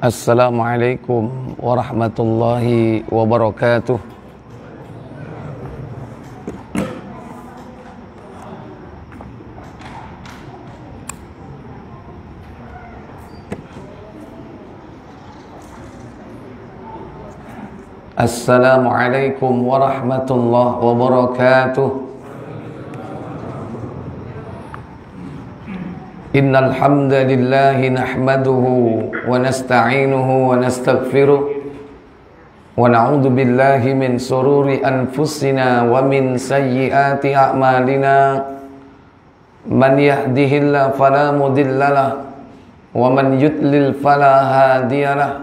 Assalamualaikum warahmatullahi wabarakatuh. Assalamualaikum warahmatullahi wabarakatuh. Innal hamdalillah nahmaduhu wa nasta'inuhu wa nastaghfiruh wa na'udzu billahi min sururi anfusina wa min sayyiati a'malina. Man yahdihillahu fala mudhillalah wa man yudlil fala hadiyalah.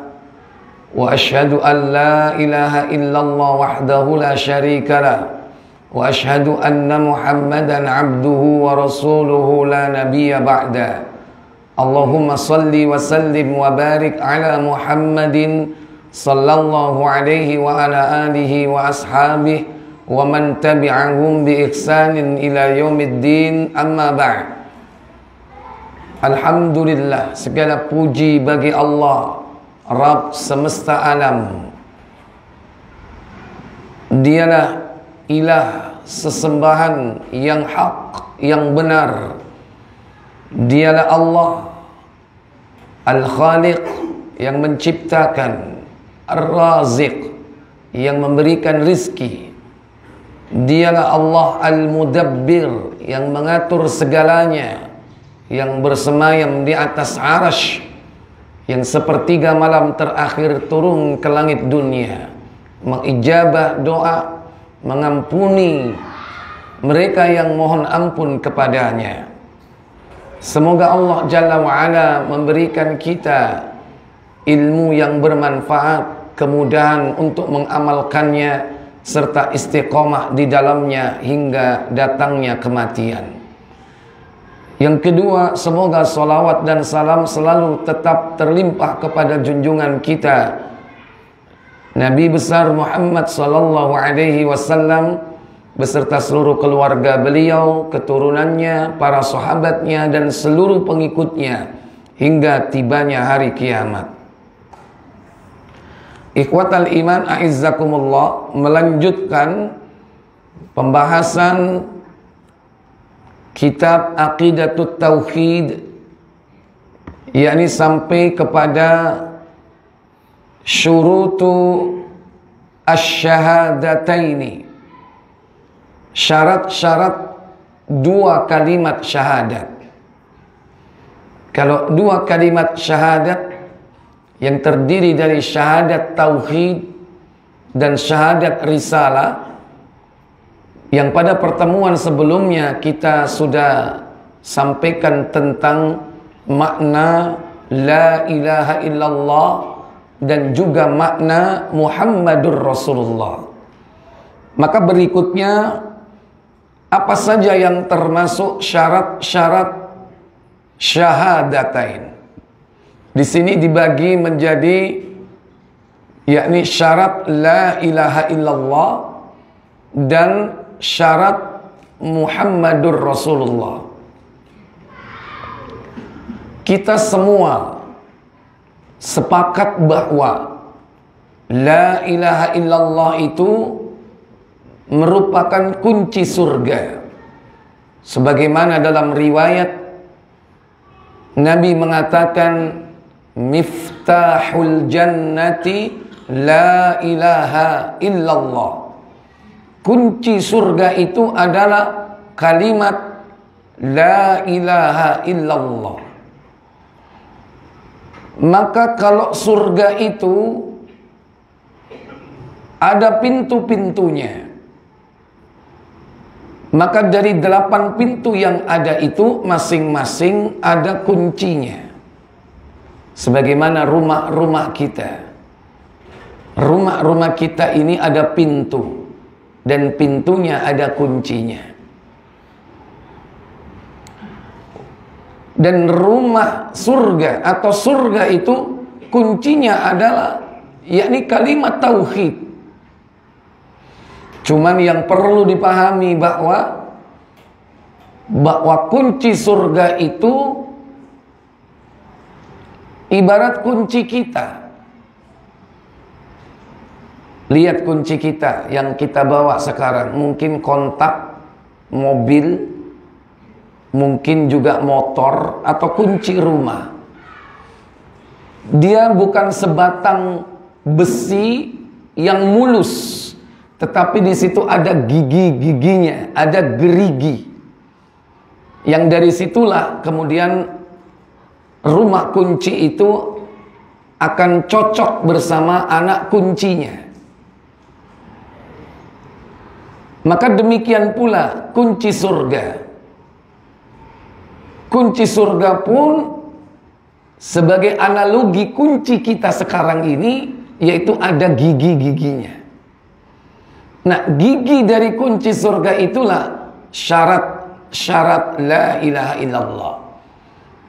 Wa asyhadu an la ilaha illallah wahdahu la syarikalah wa asyhadu anna Muhammadan abduhu wa rasuluhu la nabiyya ba'da. Allahumma salli wa sallim wa barik ala Muhammadin sallallahu alaihi wa ala alihi wa ashabihi wa man tabi'ahum bi ihsanin ila yaumiddin, amma ba'd. Alhamdulillah, segala puji bagi Allah, Rabb semesta alam. Dialah ilah sesembahan yang hak, yang benar. Dialah Allah Al-Khaliq, yang menciptakan, Ar-Raziq, yang memberikan rizki. Dialah Allah Al-Mudabbir, yang mengatur segalanya, yang bersemayam di atas arasy, yang sepertiga malam terakhir turun ke langit dunia, mengijabah doa, mengampuni mereka yang mohon ampun kepadanya. Semoga Allah Jalla wa'ala memberikan kita ilmu yang bermanfaat, kemudahan untuk mengamalkannya, serta istiqomah di dalamnya hingga datangnya kematian. Yang kedua, semoga salawat dan salam selalu tetap terlimpah kepada junjungan kita Nabi besar Muhammad sallallahu alaihi wasallam beserta seluruh keluarga beliau, keturunannya, para sahabatnya dan seluruh pengikutnya hingga tibanya hari kiamat. Ikhwatal iman a'izzakumullah, melanjutkan pembahasan kitab Aqidatut Tauhid, yakni sampai kepada syurutu asyhadataini, syarat-syarat dua kalimat syahadat. Kalau dua kalimat syahadat yang terdiri dari syahadat tauhid dan syahadat risalah, yang pada pertemuan sebelumnya kita sudah sampaikan tentang makna la ilaha illallah dan juga makna Muhammadur Rasulullah. Maka berikutnya, apa saja yang termasuk syarat-syarat syahadatain. Di sini dibagi menjadi, yakni syarat la ilaha illallah dan syarat Muhammadur Rasulullah. Kita semua sepakat bahwa la ilaha illallah itu merupakan kunci surga. Sebagaimana dalam riwayat Nabi mengatakan, miftahul jannati la ilaha illallah. Kunci surga itu adalah kalimat la ilaha illallah. Maka kalau surga itu ada pintu-pintunya, maka dari 8 pintu yang ada itu masing-masing ada kuncinya. Sebagaimana rumah-rumah kita. Rumah-rumah kita ini ada pintu dan pintunya ada kuncinya. Dan rumah surga atau surga itu kuncinya adalah yakni kalimat tauhid. Cuman yang perlu dipahami bahwa kunci surga itu Ibarat kunci kita. Lihat kunci kita yang kita bawa sekarang. Mungkin kontak mobil, mungkin juga motor, atau kunci rumah. Dia bukan sebatang besi yang mulus, tetapi di situ ada gigi-giginya, ada gerigi. Yang dari situlah kemudian rumah kunci itu akan cocok bersama anak kuncinya. Maka demikian pula kunci surga. Kunci surga pun sebagai analogi kunci kita sekarang ini, yaitu ada gigi-giginya. Nah, gigi dari kunci surga itulah syarat la ilaha illallah,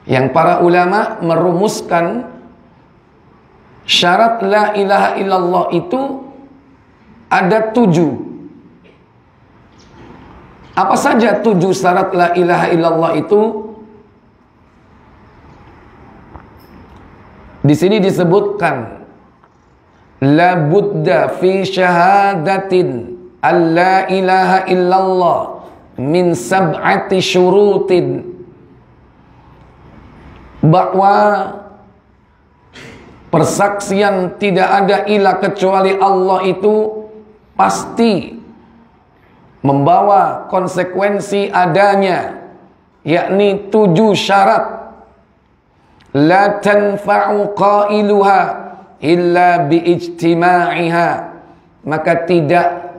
yang para ulama merumuskan syarat la ilaha illallah itu ada 7. Apa saja 7 syarat la ilaha illallah itu? Di sini disebutkan la budda fi syahadatin alla ilaha illallah min sab'ati syurutin, bahwa persaksian tidak ada ilah kecuali Allah itu pasti membawa konsekuensi adanya, yakni 7 syarat. La tanfa'u qailuha illa biijtima'iha, maka tidak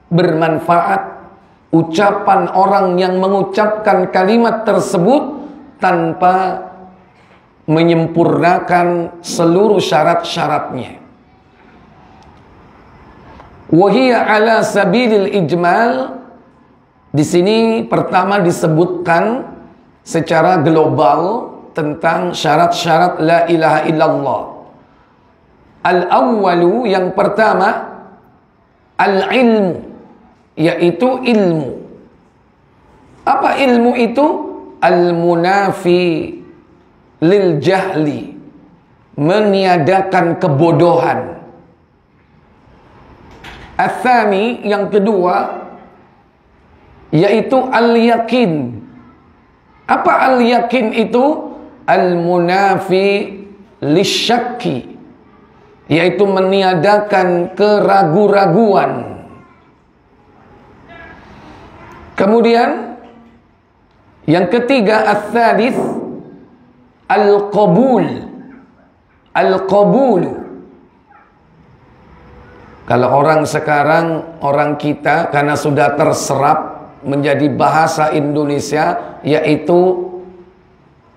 bermanfaat ucapan orang yang mengucapkan kalimat tersebut tanpa menyempurnakan seluruh syarat-syaratnya. Wahia ala sabilil ijmal. Di sini pertama disebutkan secara global tentang syarat-syarat la ilaha illallah. Al-awwalu, yang pertama, al-ilmu, yaitu ilmu. Apa ilmu itu? Al-munafi lil jahli, meniadakan kebodohan. Al-thani, yang kedua, yaitu al-yakin. Apa al-yakin itu? Al-munafi lisyakki, yaitu meniadakan keragu-raguan. Kemudian yang ketiga, al-thalith, al-qabul. Al-qabul, kalau orang sekarang, orang kita, karena sudah terserap menjadi bahasa Indonesia, yaitu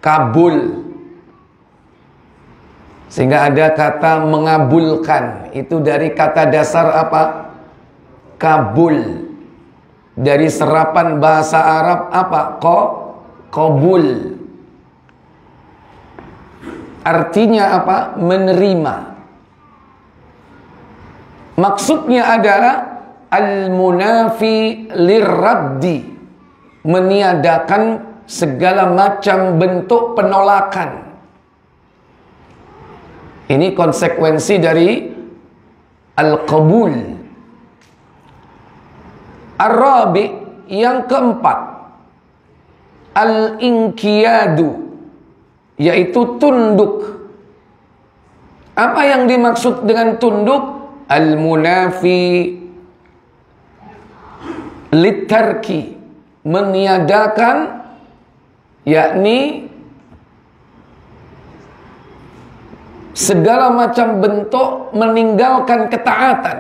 kabul. Sehingga ada kata mengabulkan, itu dari kata dasar apa? Kabul. Dari serapan bahasa Arab apa? Qabul. Artinya apa? Menerima. Maksudnya adalah al-munafi lirraddi, meniadakan segala macam bentuk penolakan. Ini konsekuensi dari al-qabul. Ar-rabi, yang keempat, al-inqiyadu, yaitu tunduk. Apa yang dimaksud dengan tunduk? Al-munafi litarki, meniadakan, yakni segala macam bentuk meninggalkan ketaatan.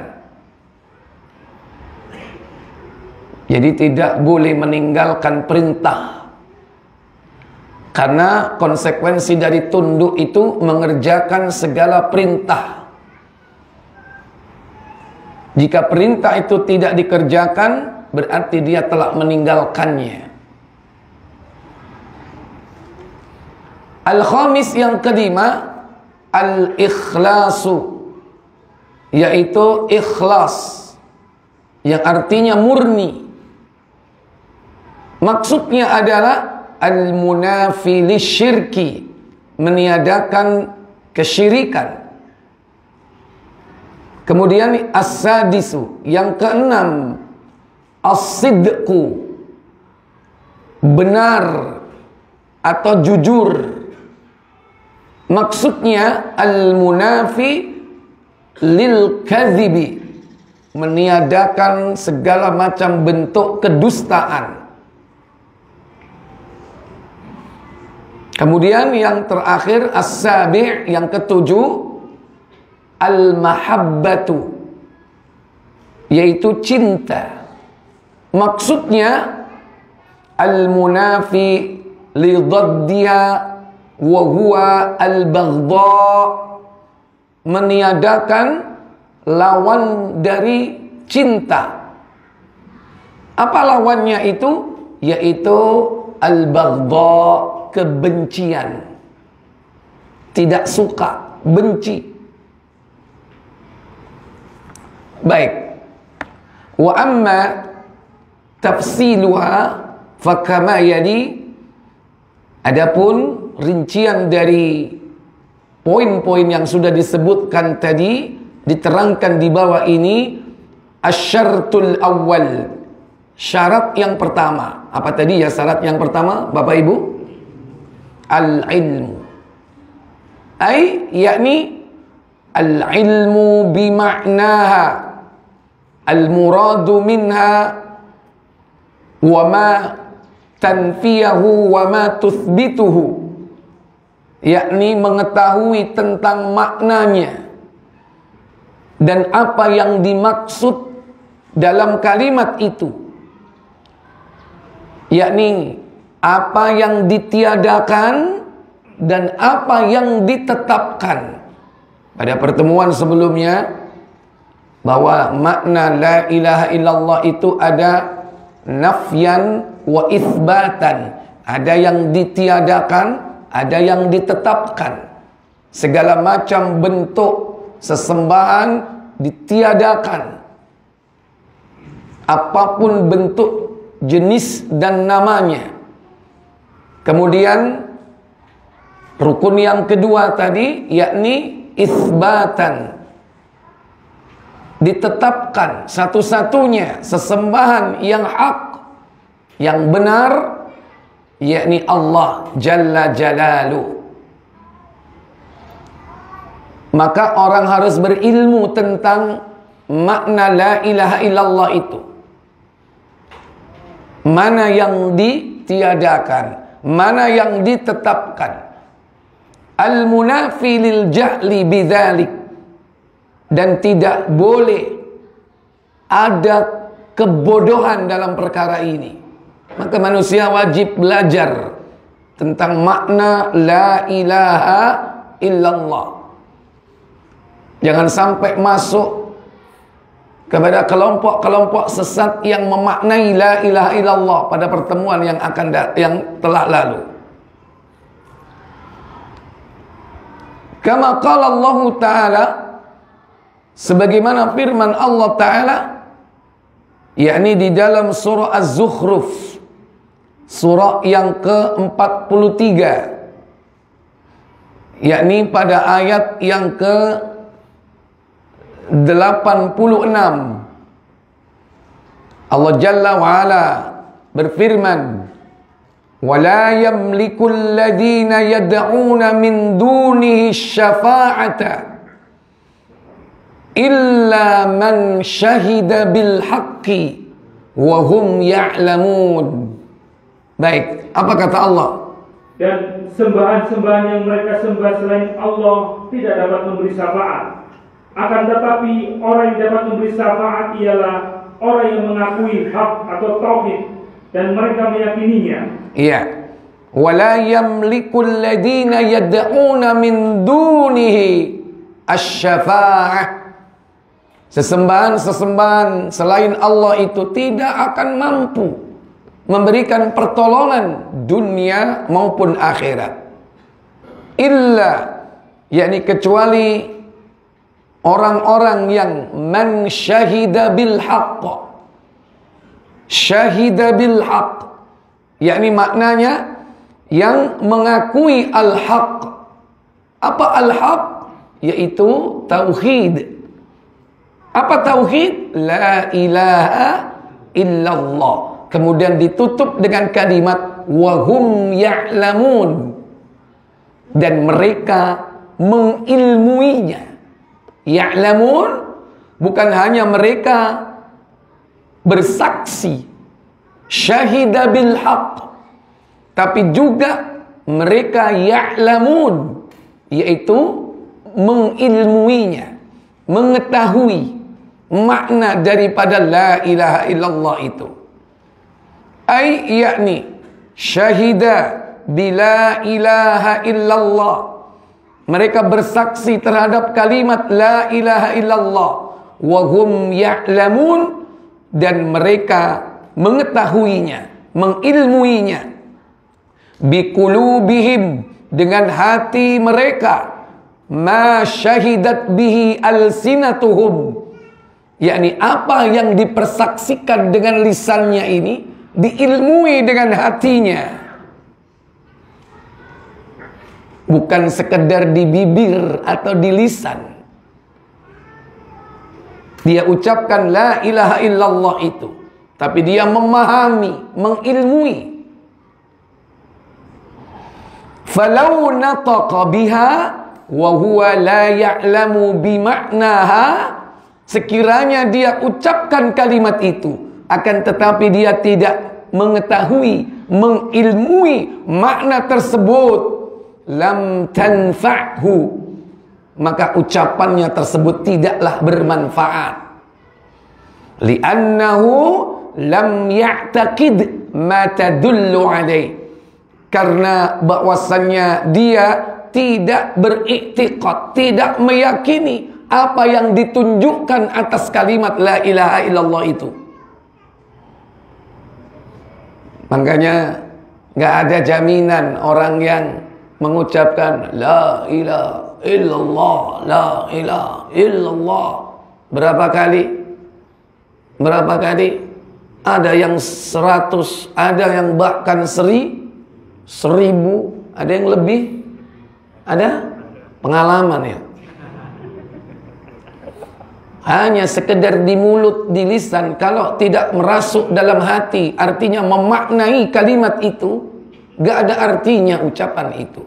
Jadi tidak boleh meninggalkan perintah, karena konsekuensi dari tunduk itu mengerjakan segala perintah. Jika perintah itu tidak dikerjakan, berarti dia telah meninggalkannya. Al-khamis, yang kelima, al-ikhlasu, yaitu ikhlas, yang artinya murni. Maksudnya adalah al-munafi lisyirki, meniadakan kesyirikan. Kemudian as-sadisu, yang keenam, as-sidqu, benar atau jujur. Maksudnya al-munafi lil kadhibi, meniadakan segala macam bentuk kedustaan. Kemudian yang terakhir as-sabi', yang ketujuh, al-mahabbatu, yaitu cinta. Maksudnya al-munafi li dhaddiha wa huwa al-baghdha, meniadakan lawan dari cinta. Apa lawannya itu? Yaitu al-baghdha, kebencian. Tidak suka, benci. Baik. Wa amma tafsiluha fakama yali, adapun rincian dari poin-poin yang sudah disebutkan tadi diterangkan di bawah ini. Asyartul awal, syarat yang pertama. Apa tadi ya syarat yang pertama, Bapak Ibu? Al-ilmu, yakni al-ilmu bima'naha, al-muradu minha wa ma tanfiyahu wa ma tuthbituhu, yakni mengetahui tentang maknanya dan apa yang dimaksud dalam kalimat itu, yakni apa yang ditiadakan dan apa yang ditetapkan. Pada pertemuan sebelumnya, bahwa makna la ilaha illallah itu ada nafyan wa itsbatan, ada yang ditiadakan, ada yang ditetapkan. Segala macam bentuk sesembahan ditiadakan, apapun bentuk, jenis dan namanya. Kemudian rukun yang kedua tadi, yakni itsbatan, ditetapkan satu-satunya sesembahan yang hak, yang benar, yakni Allah Jalla Jalaluh. Maka orang harus berilmu tentang makna la ilaha illallah itu. Mana yang ditiadakan, mana yang ditetapkan. Al-munafi lil jahli bidzalik, dan tidak boleh ada kebodohan dalam perkara ini. Maka manusia wajib belajar tentang makna la ilaha illallah. Jangan sampai masuk kepada kelompok-kelompok sesat yang memaknai la ilaha illallah pada pertemuan yang yang telah lalu. Kama qala Allah Ta'ala, sebagaimana firman Allah Ta'ala, yakni di dalam surah Az-Zukhruf, surah yang ke-43, yakni pada ayat yang ke-86. Allah Jalla wa'ala berfirman, وَلَا يَمْلِكُ الَّذِينَ يَدْعُونَ مِنْ دُونِهِ الشَّفَاعَةَ إِلَّا مَنْ شَهِدَ بِالْحَقِّ وَهُمْ يَعْلَمُونَ. Baik, apa kata Allah? Dan sembahan-sembahan yang mereka sembah selain Allah tidak dapat memberi syafaat. Akan tetapi orang yang dapat memberi syafaat ialah orang yang mengakui hak atau tauhid dan mereka meyakininya. Iya. Wala yamlikul ladina yad'una min dunihi asy-syafa'ah. Sesembahan-sesembahan selain Allah itu tidak akan mampu memberikan pertolongan dunia maupun akhirat. Illa, yakni kecuali orang-orang yang man syahida bil haqq. Syahida bil haqq, yakni maknanya yang mengakui al-haq, Apa al-haq? Yaitu tauhid. Apa tauhid? La ilaha illallah. Kemudian ditutup dengan kalimat wahum ya'lamun, dan mereka mengilmuinya. Ya'lamun bukan hanya mereka bersaksi syahida bil haq, tapi juga mereka ya'lamun, yaitu mengilmuinya, mengetahui makna daripada la ilaha illallah itu. Ay yakni syahida bila ilaha illallah, mereka bersaksi terhadap kalimat la ilaha illallah, wa hum ya'lamun, dan mereka mengetahuinya, mengilmuinya, biqulubihim, dengan hati mereka, ma syahidat bihi alsinatuhum, yakni apa yang dipersaksikan dengan lisannya ini diilmui dengan hatinya, bukan sekedar di bibir atau di lisan. Dia ucapkan la ilaha illallah itu, tapi dia memahami, mengilmui. Falau nataqa biha wa huwa la ya'lamu bima'naha, sekiranya dia ucapkan kalimat itu, akan tetapi dia tidak mengetahui, mengilmui makna tersebut, lam tanfa'hu, maka ucapannya tersebut tidaklah bermanfaat. Li'annahu lam ya'taqid ma tadullu alaih, karena bahwasannya dia tidak beriktikad, tidak meyakini apa yang ditunjukkan atas kalimat la ilaha illallah itu. Makanya nggak ada jaminan orang yang mengucapkan la ilaha illallah, la ilaha illallah berapa kali? Berapa kali? Ada yang 100, ada yang bahkan 1000, ada yang lebih. Ada pengalaman ya. Hanya sekedar di mulut, di lisan, kalau tidak merasuk dalam hati, artinya memaknai kalimat itu, gak ada artinya ucapan itu.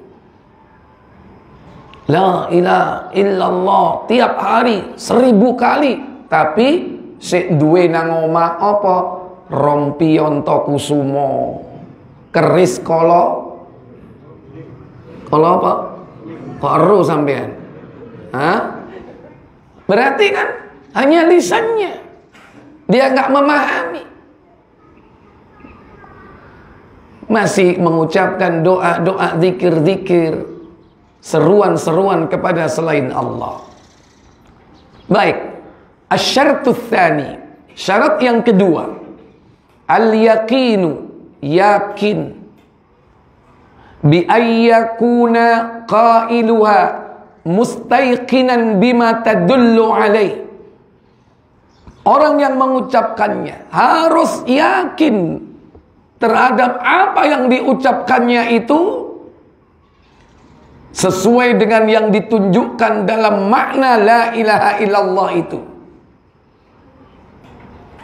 La ilaha illallah tiap hari 1000 kali, tapi sik duwe nang omah apa? Rompi Ontokusumo, keris kolo apa? Kok ero sampean? Hah? Berarti kan hanya lisannya, dia nggak memahami, masih mengucapkan doa-doa, zikir-zikir, seruan-seruan kepada selain Allah. Baik, asy-syartus tsani, syarat yang kedua, al-yaqinu, yakin, bi ayyakuna qailuha mustaiqinan bima tadullu alaih. Orang yang mengucapkannya harus yakin terhadap apa yang diucapkannya itu sesuai dengan yang ditunjukkan dalam makna la ilaha illallah itu.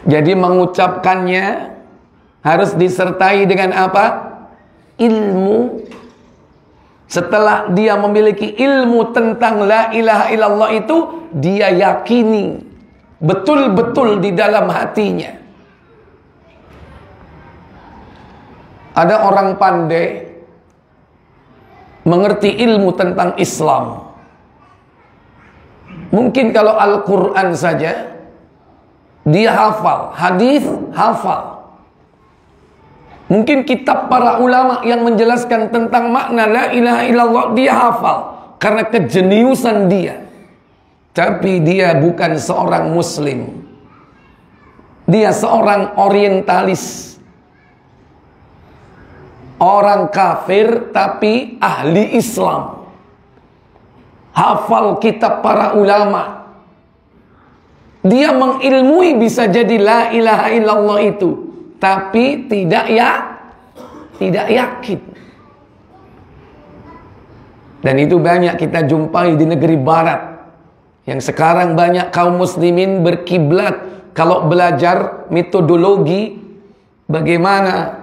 Jadi mengucapkannya harus disertai dengan apa? Ilmu. Setelah dia memiliki ilmu tentang la ilaha illallah itu, dia yakini betul-betul di dalam hatinya. Ada orang pandai mengerti ilmu tentang Islam. Mungkin kalau Al-Quran saja dia hafal, hadis hafal. Mungkin kitab para ulama yang menjelaskan tentang makna la ilaha illallah dia hafal karena kejeniusan dia. Tapi dia bukan seorang muslim. Dia seorang orientalis, orang kafir tapi ahli Islam. Hafal kitab para ulama. Dia mengilmui bisa jadi la ilaha illallah itu, tapi tidak yakin. Dan itu banyak kita jumpai di negeri barat, yang sekarang banyak kaum muslimin berkiblat kalau belajar metodologi bagaimana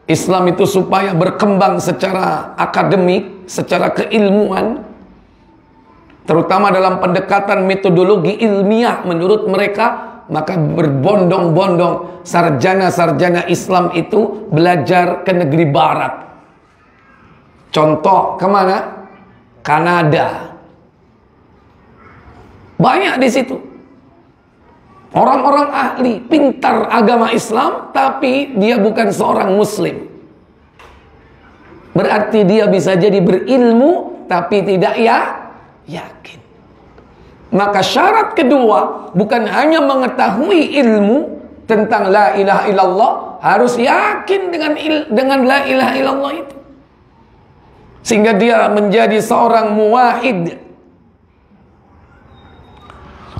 Islam itu supaya berkembang secara akademik, secara keilmuan, terutama dalam pendekatan metodologi ilmiah menurut mereka. Maka berbondong-bondong sarjana-sarjana Islam itu belajar ke negeri barat. Contoh kemana? Kanada. Banyak di situ orang-orang ahli, pintar agama Islam, tapi dia bukan seorang muslim. Berarti dia bisa jadi berilmu tapi tidak yakin. Maka syarat kedua bukan hanya mengetahui ilmu tentang la ilaha illallah, harus yakin dengan la ilaha illallah itu, sehingga dia menjadi seorang muwahhid.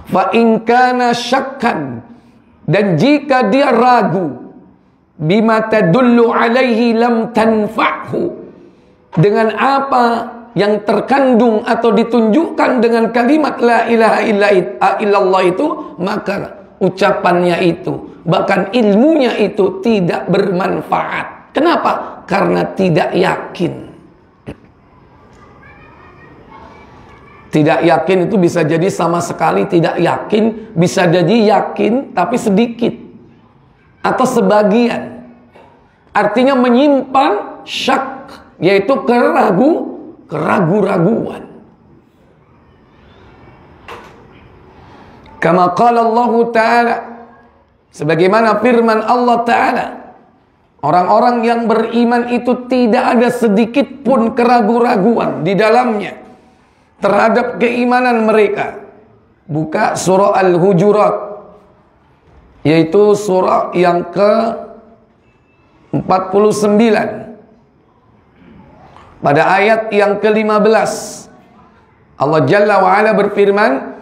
Fa in kana syakkan, dan jika dia ragu, bima tadullu alaihi lam tanfa'hu, dengan apa yang terkandung atau ditunjukkan dengan kalimat la ilaha illallah itu, maka ucapannya itu, bahkan ilmunya itu tidak bermanfaat. Kenapa? Karena tidak yakin. Tidak yakin itu bisa jadi sama sekali tidak yakin, bisa jadi yakin tapi sedikit atau sebagian. Artinya menyimpan syak, yaitu keraguan. Kama qala Allah Ta'ala, sebagaimana firman Allah Ta'ala, orang-orang yang beriman itu tidak ada sedikit pun keraguan-raguan di dalamnya terhadap keimanan mereka. Buka surah Al-Hujurat, yaitu surah yang ke-49. Pada ayat yang ke-15, Allah Jalla wa'ala berfirman,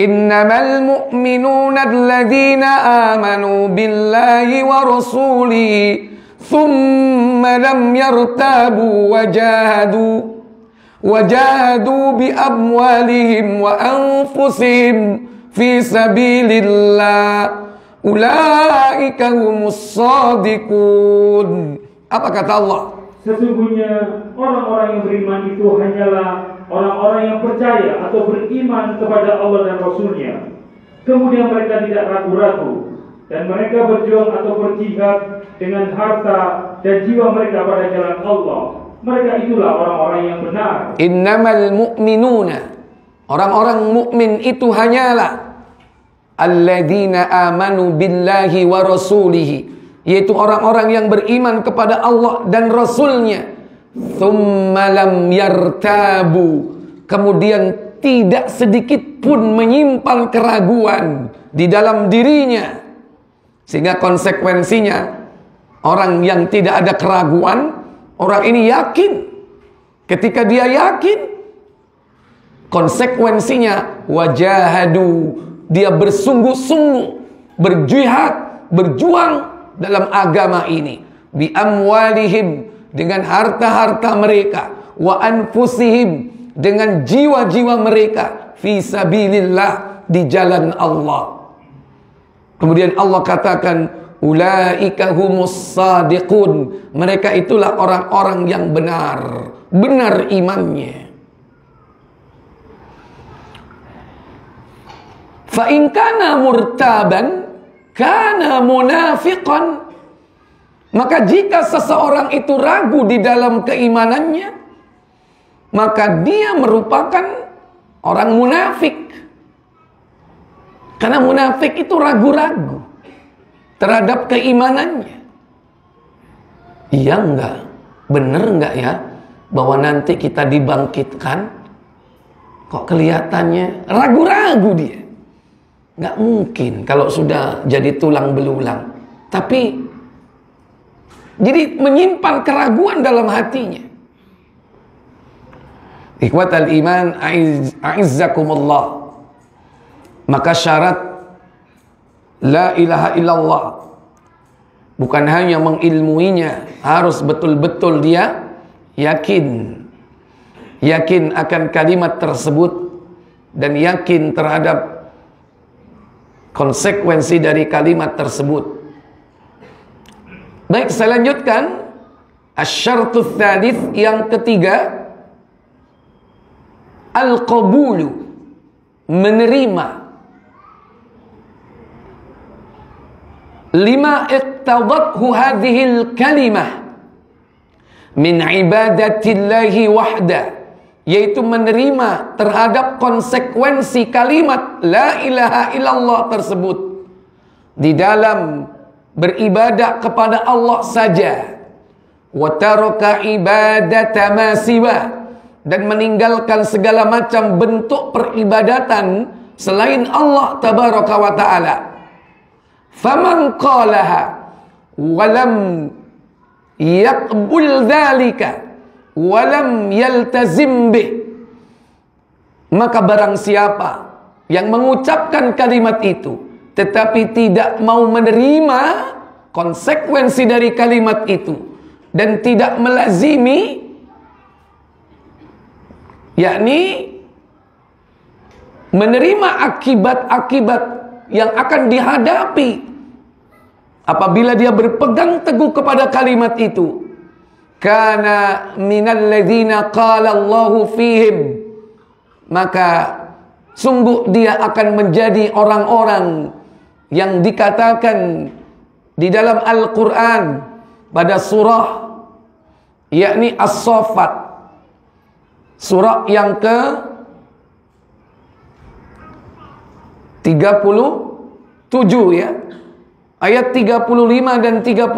innamal mu'minuna alladzina amanu billahi wa rasulihi thumma lam yartabu wajahadu bi amwalihim wa anfusihim fi sabilillah ulaika humus shadiqun. Apa kata Allah? Sesungguhnya orang-orang yang beriman itu hanyalah orang-orang yang percaya atau beriman kepada Allah dan Rasul-Nya. Kemudian mereka tidak ragu-ragu, dan mereka berjuang atau berjihad dengan harta dan jiwa mereka pada jalan Allah. Mereka itulah orang-orang yang benar. Innamal mu'minuna, orang-orang mukmin itu hanyalah alladzina amanu billahi wa rasulihi, yaitu orang-orang yang beriman kepada Allah dan Rasul-Nya. Tsumma lam yartabu, kemudian tidak sedikit pun menyimpan keraguan di dalam dirinya, sehingga konsekuensinya orang yang tidak ada keraguan, orang ini yakin. Ketika dia yakin, konsekuensinya wajahadu, dia bersungguh-sungguh berjihad, berjuang dalam agama ini, bi amwalihim, dengan harta-harta mereka, wa anfusihim, dengan jiwa-jiwa mereka, fi sabilillah, di jalan Allah. Kemudian Allah katakan ulaika humus shadiqun, mereka itulah orang-orang yang benar imannya. Fa in kana murtaban kana munafiqan, maka jika seseorang itu ragu di dalam keimanannya, maka dia merupakan orang munafik. Karena munafik itu ragu-ragu terhadap keimanannya. Iya enggak? Bener enggak ya bahwa nanti kita dibangkitkan? Kok kelihatannya ragu-ragu dia? Enggak mungkin kalau sudah jadi tulang belulang. Tapi jadi menyimpan keraguan dalam hatinya. Ikhwatal iman, a'izzakumullah. Maka syarat la ilaha illallah bukan hanya mengilmuinya, harus betul-betul dia yakin. yakin akan kalimat tersebut dan yakin terhadap konsekuensi dari kalimat tersebut. Baik, saya lanjutkan. Asy-syartu tsalits, yang ketiga, al-qabulu, menerima. Lima iqtadathu hadhil kalimah min ibadatillahi wahda, yaitu menerima terhadap konsekuensi kalimat la ilaha illallah tersebut di dalam beribadah kepada Allah saja, wa taraka ibadata ma siwa, dan meninggalkan segala macam bentuk peribadatan selain Allah tabaraka wa taala. Faman qalaha wa lam yaqbul dzalika wa lam yaltazim bih, maka barang siapa yang mengucapkan kalimat itu tetapi tidak mau menerima konsekuensi dari kalimat itu dan tidak melazimi, yakni menerima akibat-akibat yang akan dihadapi apabila dia berpegang teguh kepada kalimat itu, kana minal ladzina qala Allahu fihim, maka sungguh dia akan menjadi orang-orang yang dikatakan di dalam Al-Quran pada surah yakni As-Saffat, surah yang ke 37 ya, ayat 35 dan 36.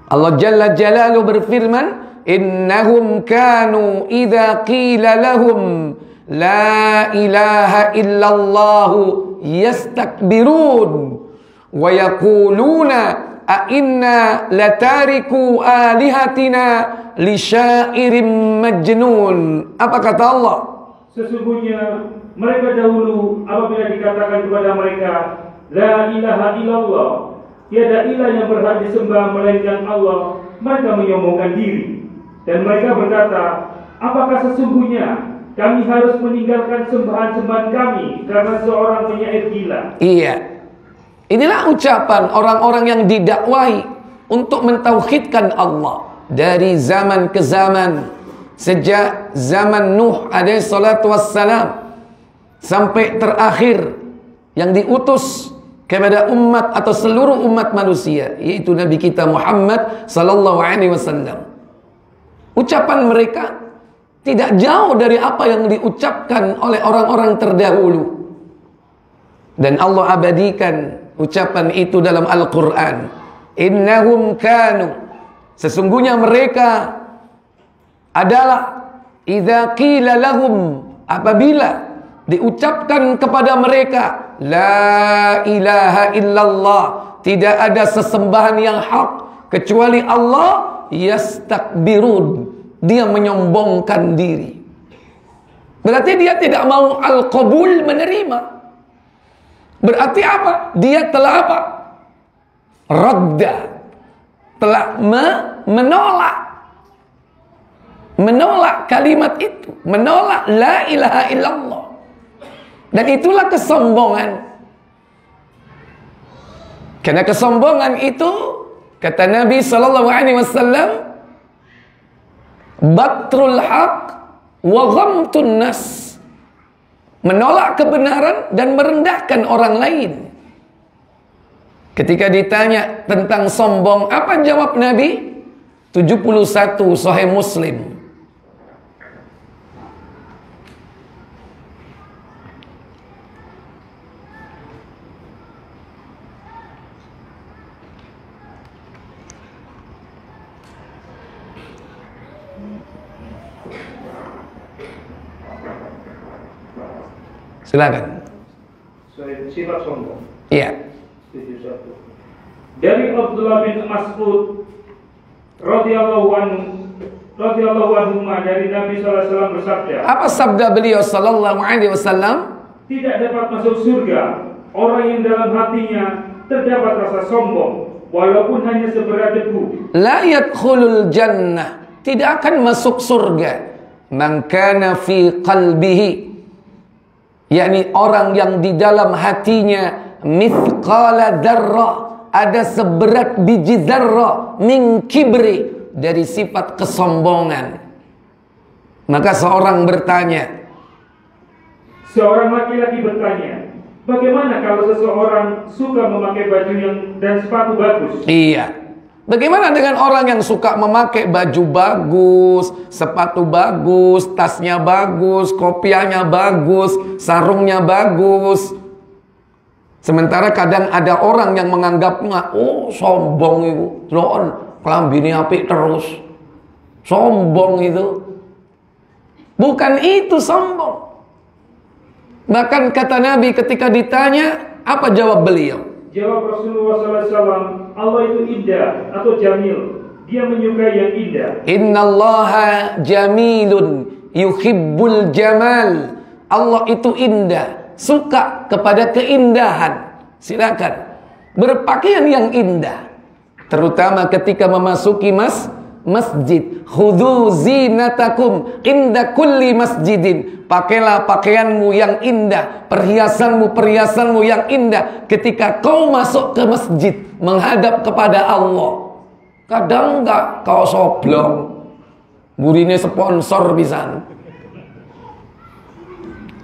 Allah Jalla Jalaluhu berfirman, innahum kanu idza qila lahum la ilaha illallah yastakbirun wa yaquluna a inna latariku alihatina li syairin majnun. Apa kata Allah? Sesungguhnya mereka dahulu apabila dikatakan kepada mereka la ilaha illallah, tiada ilah yang berhak disembah melainkan Allah, mereka menyombongkan diri dan mereka berkata, apakah sesungguhnya kami harus meninggalkan sembahan-sembahan kami karena seorang penyair gila? Iya. Inilah ucapan orang-orang yang didakwahi untuk mentauhidkan Allah dari zaman ke zaman, sejak zaman Nuh alaihi salatu wassalam sampai terakhir yang diutus kepada umat atau seluruh umat manusia, yaitu Nabi kita Muhammad sallallahu alaihi wasallam. Ucapan mereka tidak jauh dari apa yang diucapkan oleh orang-orang terdahulu, dan Allah abadikan ucapan itu dalam Al-Quran. Innahum kanu, sesungguhnya mereka adalah idza qila lahum, apabila diucapkan kepada mereka la ilaha illallah, tidak ada sesembahan yang hak kecuali Allah, yastakbirun, dia menyombongkan diri. Berarti dia tidak mau al-qabul, menerima. Berarti apa? Dia telah apa? Radda, telah menolak kalimat itu, menolak la ilaha illallah. Dan itulah kesombongan. Karena kesombongan itu, kata Nabi sallallahu alaihi wasallam, batrul haq wa ghamtun nas, menolak kebenaran dan merendahkan orang lain. Ketika ditanya tentang sombong, apa jawab Nabi? 71 Sahih Muslim. Silakan. Sifat sombong. Iya. 71. Dari Abdullah bin Mas'ud radhiyallahu anhu dari Nabi sallallahu alaihi wasallam bersabda. Apa sabda beliau sallallahu alaihi wasallam? Tidak dapat masuk surga orang yang dalam hatinya terdapat rasa sombong walaupun hanya seberat debu. La yadkhulul jannah tidak akan masuk surga. Man kana fi qalbihi, yakni orang yang di dalam hatinya mithqala dzarrah, ada seberat biji dzarrah min kibri, dari sifat kesombongan. Maka seorang bertanya, seorang laki-laki bertanya, bagaimana kalau seseorang suka memakai baju dan sepatu bagus? Iya. Bagaimana dengan orang yang suka memakai baju bagus, sepatu bagus, tasnya bagus, kopiahnya bagus, sarungnya bagus. Sementara kadang ada orang yang menganggapnya, oh sombong itu, kelambine apik terus. Sombong itu. Bukan itu sombong. Bahkan kata Nabi ketika ditanya, apa jawab beliau? Jawab Rasulullah SAW, Allah itu indah atau jamil. Dia menyukai yang indah. Innallaha jamilun yuhibbul jamal. Allah itu indah, suka kepada keindahan. Silakan berpakaian yang indah, terutama ketika memasuki masjid. Khudhu zinatakum inda kulli masjidin. Pakailah pakaianmu yang indah, perhiasanmu yang indah ketika kau masuk ke masjid menghadap kepada Allah. Kadang enggak kau soblong, burine sponsor pisan.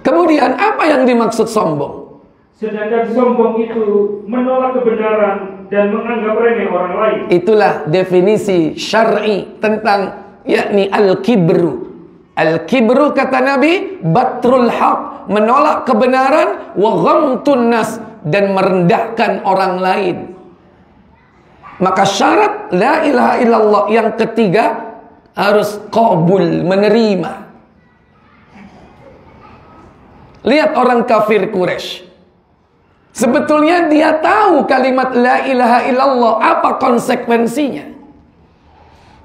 Kemudian apa yang dimaksud sombong? Sedangkan sombong itu menolak kebenaran dan menganggap remeh orang lain. Itulah definisi syar'i tentang yakni al-kibru. Al-kibru kata Nabi, batrul haq, menolak kebenaran, wa ghamtun nas, dan merendahkan orang lain. Maka syarat la ilaha illallah yang ketiga harus qabul, menerima. Lihat orang kafir Quraisy. Sebetulnya dia tahu kalimat la ilaha illallah apa konsekuensinya.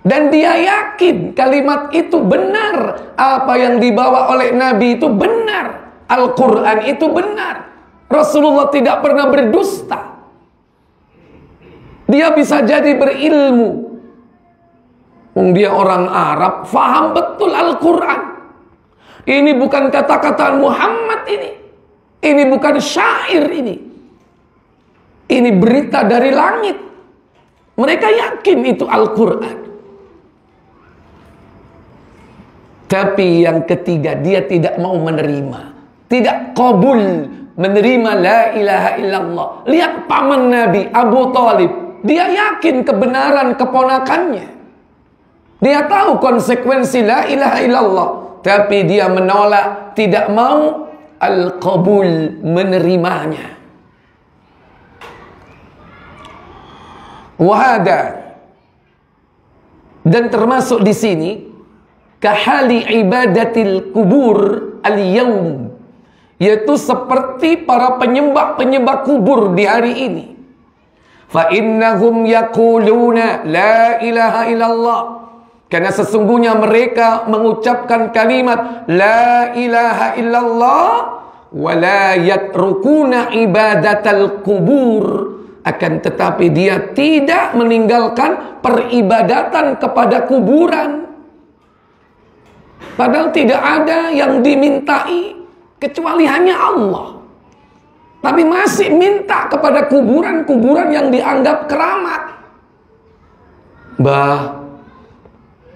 Dan dia yakin kalimat itu benar. Apa yang dibawa oleh Nabi itu benar. Al-Quran itu benar. Rasulullah tidak pernah berdusta. Dia bisa jadi berilmu. Dia orang Arab, faham betul Al-Quran. Ini bukan kata-kata Muhammad ini. Ini bukan syair ini. Ini berita dari langit. Mereka yakin itu Al-Quran. Tapi yang ketiga, dia tidak mau menerima. Tidak qabul menerima la ilaha illallah. Lihat paman Nabi Abu Thalib. Dia yakin kebenaran keponakannya. Dia tahu konsekuensi la ilaha illallah. Tapi dia menolak, tidak mau al-qabul, menerimanya. Wahada. Dan termasuk di sini kahali ibadatil kubur al-yawm, yaitu seperti para penyembah kubur di hari ini. Fa innahum yaquluna la ilaha illallah, karena sesungguhnya mereka mengucapkan kalimat la ilaha illallah, wa la yatrukuna ibadatal kubur, akan tetapi dia tidak meninggalkan peribadatan kepada kuburan. Padahal tidak ada yang dimintai kecuali hanya Allah. Tapi masih minta kepada kuburan-kuburan yang dianggap keramat. Mbah,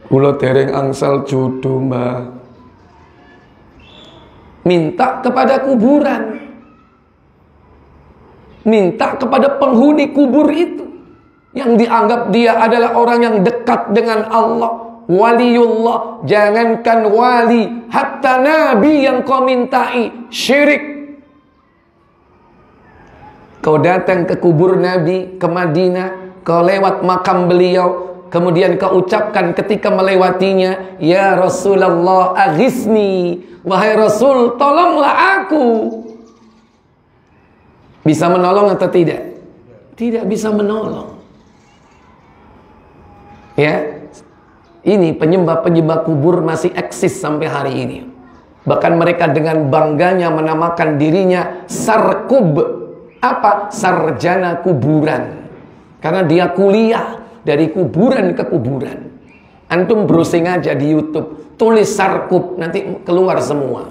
kula dereng angsal jodoh, Mbah. Minta kepada kuburan. Minta kepada penghuni kubur itu, yang dianggap dia adalah orang yang dekat dengan Allah. Waliullah, jangankan wali, hatta nabi yang kau mintai, syirik. Kau datang ke kubur Nabi, ke Madinah, kau lewat makam beliau, kemudian kau ucapkan ketika melewatinya, ya Rasulullah aghisni, wahai Rasul tolonglah aku. Bisa menolong atau tidak? Tidak bisa menolong. Ya. Ini penyembah-penyembah kubur masih eksis sampai hari ini. Bahkan mereka dengan bangganya menamakan dirinya sarkub. Apa? Sarjana kuburan. Karena dia kuliah dari kuburan ke kuburan. Antum browsing aja di YouTube, tulis sarkup, nanti keluar semua.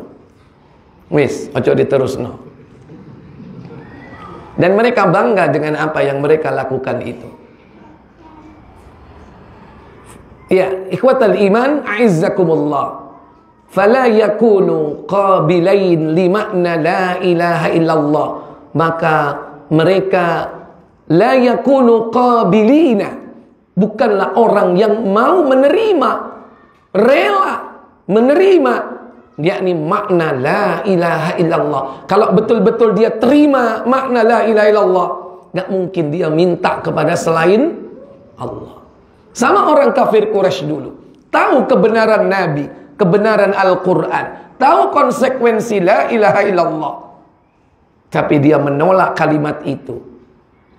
Wis, ojo diterusno. Dan mereka bangga dengan apa yang mereka lakukan itu. Ya, ikhwatal iman, a'izzakumullah. Fala yakunu qabilain li makna la ilaha illallah. Maka mereka la yakunu qabilina, bukanlah orang yang mau menerima, rela menerima, yakni makna la ilaha illallah. Kalau betul-betul dia terima makna la ilaha illallah, gak mungkin dia minta kepada selain Allah. Sama orang kafir Quraisy dulu, tahu kebenaran Nabi, kebenaran Al-Quran, tahu konsekuensi la ilaha illallah, tapi dia menolak kalimat itu.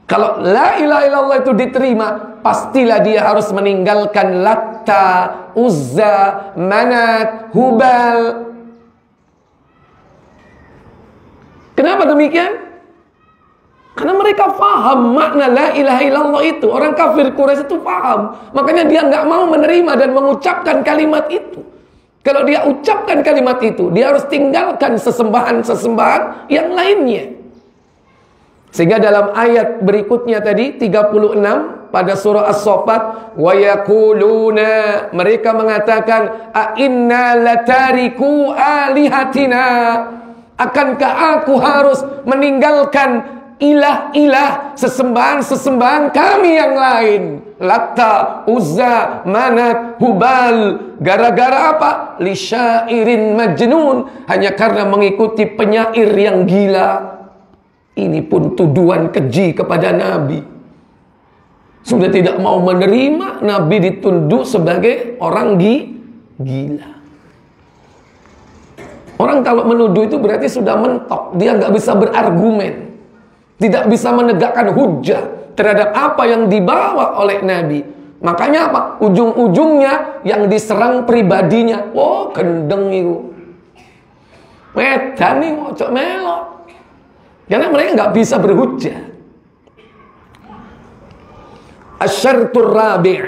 Kalau la ilaha illallah itu diterima, pastilah dia harus meninggalkan Latta, Uzza, Manat, Hubal. Kenapa demikian? Karena mereka paham makna la ilaha illallah itu. Orang kafir Quraisy itu paham. Makanya dia nggak mau menerima dan mengucapkan kalimat itu. Kalau dia ucapkan kalimat itu, dia harus tinggalkan sesembahan-sesembahan yang lainnya. Sehingga dalam ayat berikutnya tadi 36 pada surah As-Saffat, wa yaquluna, mereka mengatakan, a inna latariku alihatina, akankah aku harus meninggalkan ilah-ilah, sesembahan-sesembahan kami yang lain, Latta, Uzza, Manat, Hubal, gara-gara apa? Li syairin majnun, hanya karena mengikuti penyair yang gila. Ini pun tuduhan keji kepada Nabi. Sudah tidak mau menerima, Nabi dituduh sebagai orang gila. Orang kalau menuduh itu berarti sudah mentok, dia nggak bisa berargumen, tidak bisa menegakkan hujah terhadap apa yang dibawa oleh Nabi. Makanya apa? Ujung-ujungnya yang diserang pribadinya. Oh, gendeng itu. Medan nih, ojo melok. Karena mereka nggak bisa berhujah. Asyartur rabi',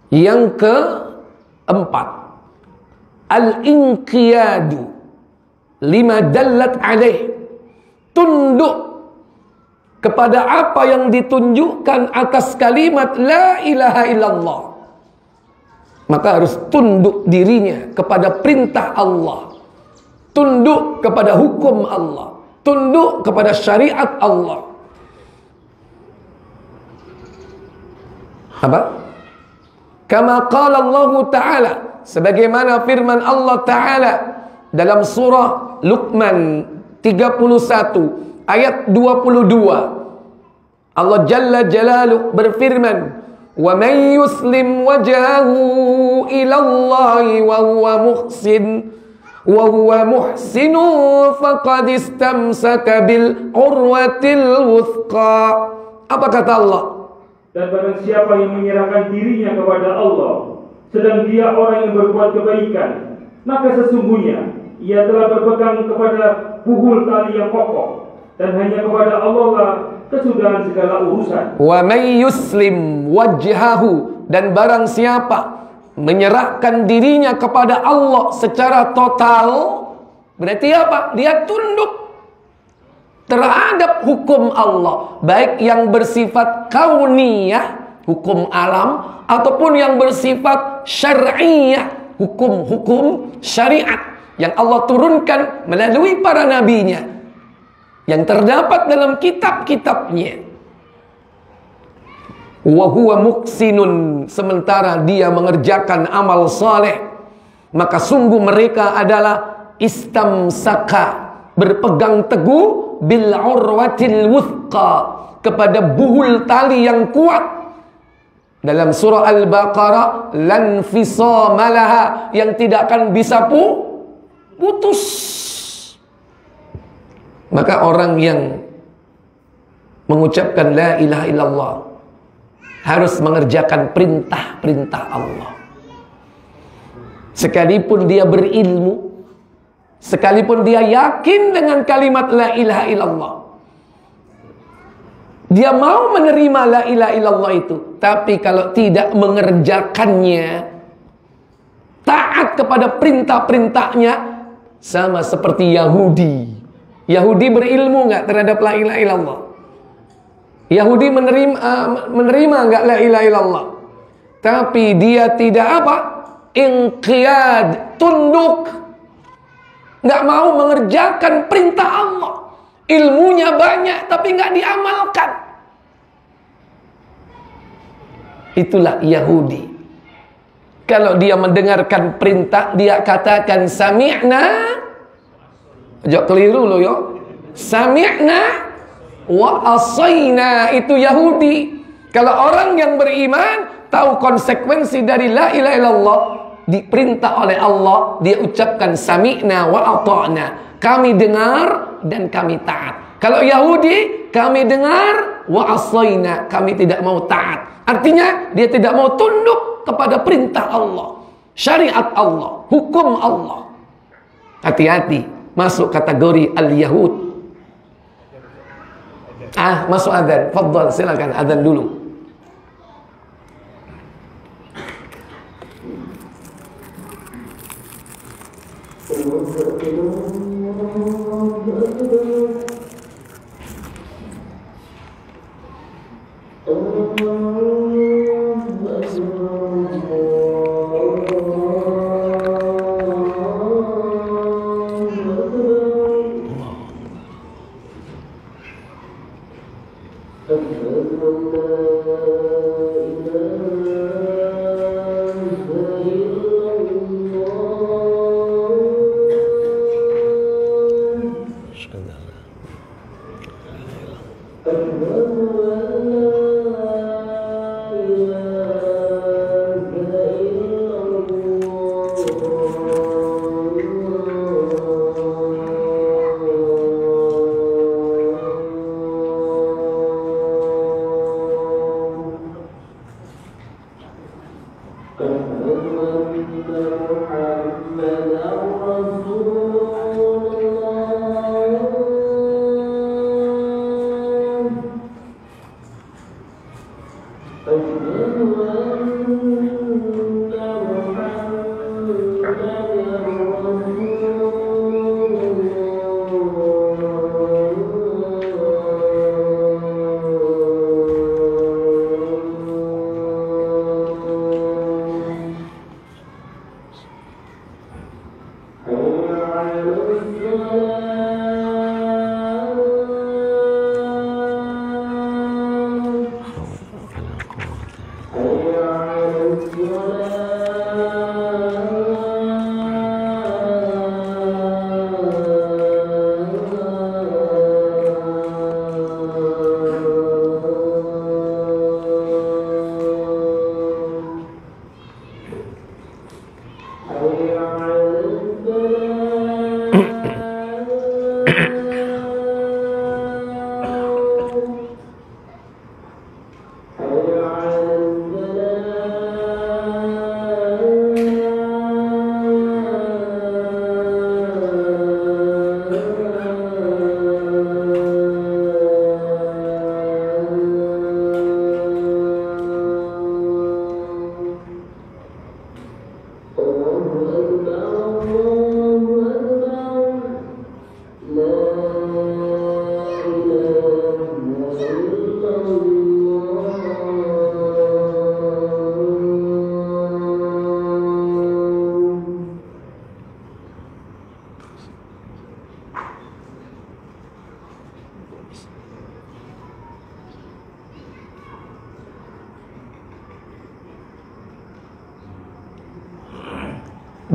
yang keempat, al-inqiyadu lima dallat alaih, tunduk kepada apa yang ditunjukkan atas kalimat la ilaha illallah. Maka harus tunduk dirinya kepada perintah Allah, tunduk kepada hukum Allah, tunduk kepada syariat Allah. Apa? Kama qala Allah Ta'ala, sebagaimana firman Allah Ta'ala dalam surah Luqman 31 ayat 22. Allah Jalla Jalaluhu berfirman, wa man yuslim wajhahu ila Allah wa huwa muhsinu faqad istamsaka bil urwatil wuthqa. Apa kata Allah? Dan barang siapa yang menyerahkan dirinya kepada Allah, sedang dia orang yang berbuat kebaikan, maka sesungguhnya ia telah berpegang kepada buhul tali yang kokoh, dan hanya kepada Allah lah kesudahan segala urusan. Wa may yuslim wajhahu, dan barang siapa menyerahkan dirinya kepada Allah secara total, berarti apa? Dia tunduk terhadap hukum Allah, baik yang bersifat kauniyah, hukum alam, ataupun yang bersifat syar'iyah, hukum-hukum syariat yang Allah turunkan melalui para nabinya, yang terdapat dalam kitab-kitabnya. Wa huwa muhsinun, sementara dia mengerjakan amal saleh, maka sungguh mereka adalah istamsaka, berpegang teguh, bil urwatil wuthqa, kepada buhul tali yang kuat. Dalam surah Al-Baqarah, lan fisama laha, yang tidak akan bisa putus. Maka orang yang mengucapkan la ilaha illallah harus mengerjakan perintah-perintah Allah. Sekalipun dia berilmu, sekalipun dia yakin dengan kalimat la ilaha illallah, Dia mau menerima la ilaha illallah itu, tapi kalau tidak mengerjakannya, taat kepada perintah-perintahnya, sama seperti Yahudi. Yahudi berilmu nggak terhadap la ilaha illallah? Yahudi menerima nggak la ilaha illallah? Tapi dia tidak apa? Inqiyad, tunduk, nggak mau mengerjakan perintah Allah. Ilmunya banyak tapi nggak diamalkan. Itulah Yahudi. Kalau dia mendengarkan perintah, dia katakan sami'na. Jangan keliru loh yo. Sami'na wa asayna, itu Yahudi. Kalau orang yang beriman tahu konsekuensi dari la ilaha illallah, diperintah oleh Allah, dia ucapkan sami'na wa ata'na. Kami dengar dan kami taat. Kalau Yahudi, kami dengar wa asayna, kami tidak mau taat. Artinya dia tidak mau tunduk kepada perintah Allah, syariat Allah, hukum Allah. Hati-hati, masuk kategori al-Yahud. Masuk adzan. Fadhal, silakan adzan dulu.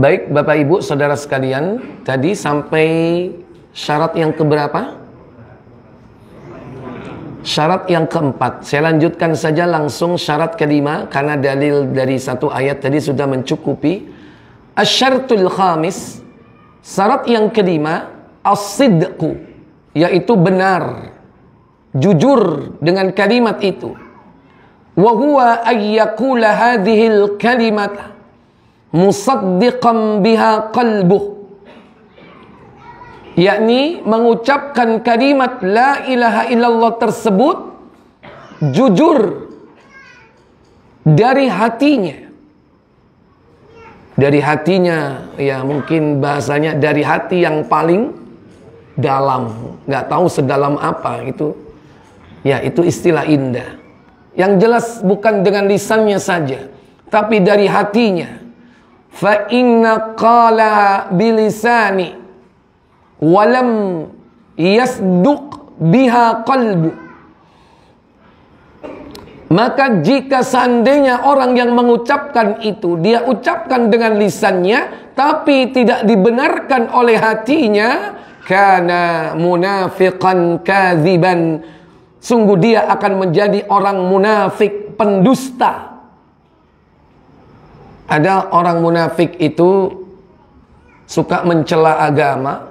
Baik Bapak Ibu Saudara sekalian, tadi sampai syarat yang keberapa? Syarat yang keempat. Saya lanjutkan saja langsung syarat kelima, karena dalil dari satu ayat tadi sudah mencukupi. Asyartul khamis, syarat yang kelima, as-sidqu, yaitu benar, jujur dengan kalimat itu. Wa huwa ayyakula hadhil kalimata musaddiqan biha qalbuh, yakni mengucapkan kalimat la ilaha illallah tersebut jujur dari hatinya. Dari hatinya, ya mungkin bahasanya dari hati yang paling dalam. Nggak tahu sedalam apa itu. Ya itu istilah indah. Yang jelas bukan dengan lisannya saja, tapi dari hatinya. Fa inna qala bilisani walam yasduq biha qalbu. Maka jika seandainya orang yang mengucapkan itu, dia ucapkan dengan lisannya, tapi tidak dibenarkan oleh hatinya, kana munafiqan kadziban. Sungguh dia akan menjadi orang munafik, pendusta. Ada orang munafik itu suka mencela agama,